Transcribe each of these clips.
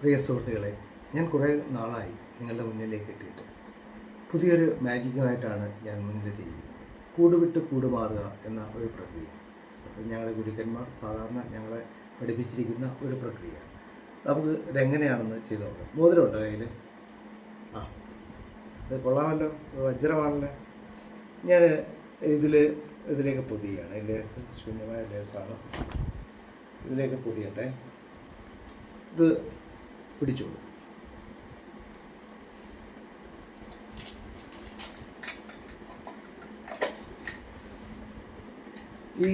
പ്രിയ സുഹൃത്തുക്കളെ, ഞാൻ കുറേ നാളായി നിങ്ങളുടെ മുന്നിലേക്ക് എത്തിയിട്ട് പുതിയൊരു മാജിക്കുമായിട്ടാണ് ഞാൻ മുന്നിലെത്തിയിരിക്കുന്നത്. കൂടുവിട്ട് കൂടുമാറുക എന്ന ഒരു പ്രക്രിയ ഞങ്ങളുടെ ഗുരുക്കന്മാർ സാധാരണ ഞങ്ങളെ പഠിപ്പിച്ചിരിക്കുന്ന ഒരു പ്രക്രിയയാണ്. നമുക്ക് ഇതെങ്ങനെയാണെന്ന് ചെയ്ത് നോക്കാം. മോതിരമുണ്ടോ കയ്യിൽ? ഇത് കൊള്ളാമല്ലോ, വജ്രമാണല്ലോ. ഞാൻ ഇതിലേക്ക് പൊതിയാണ്. ലേസ് ശൂന്യമായ ലേസാണ്. ഇതിലേക്ക് പൊതിയട്ടെ. ഇത് പിടിച്ചോളൂ. ഈ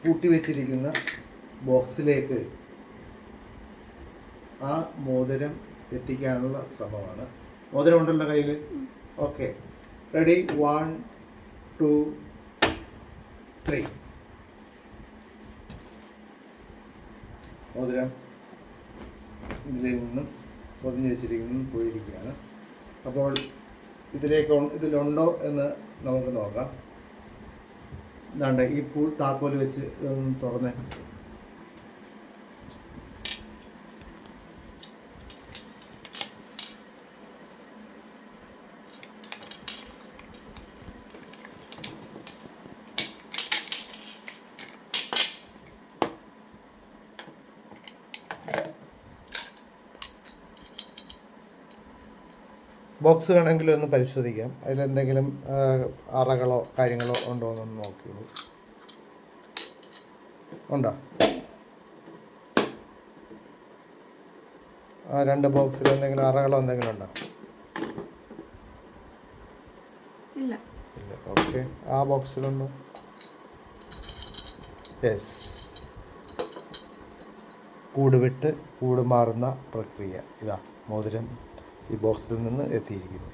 പൂട്ടി വെച്ചിരിക്കുന്ന ബോക്സിലേക്ക് ആ മോതിരം എത്തിക്കാനുള്ള ശ്രമമാണ്. മോതിരം ഉണ്ടല്ലോ കയ്യിൽ? Okay, ready? 1 2 3. മോതിരം ഇതിൽ നിന്നും പൊതിഞ്ഞ് വെച്ചിരിക്കുന്നു പോയിരിക്കുകയാണ്. അപ്പോൾ ഇതിലുണ്ടോ എന്ന് നമുക്ക് നോക്കാം. ഇതാണ്ട് ഈ താക്കോൽ വെച്ച് ഇതൊന്ന് തുറന്ന് ബോക്സ് വേണമെങ്കിലും ഒന്ന് പരിശോധിക്കാം. അതിലെന്തെങ്കിലും അറകളോ കാര്യങ്ങളോ ഉണ്ടോ എന്നൊന്ന് നോക്കിയോളൂ. ഉണ്ടോ? ആ 2 ബോക്സിൽ എന്തെങ്കിലും അറകളോ എന്തെങ്കിലും ഉണ്ടോ? ഇല്ല. ഓക്കെ, ആ ബോക്സിലുണ്ടോ? യെസ്. കൂടുവിട്ട് കൂടുമാറുന്ന പ്രക്രിയ ഇതാ. മോതിരം ഈ ബോക്സിൽ നിന്ന് എത്തിയിരിക്കുന്നു.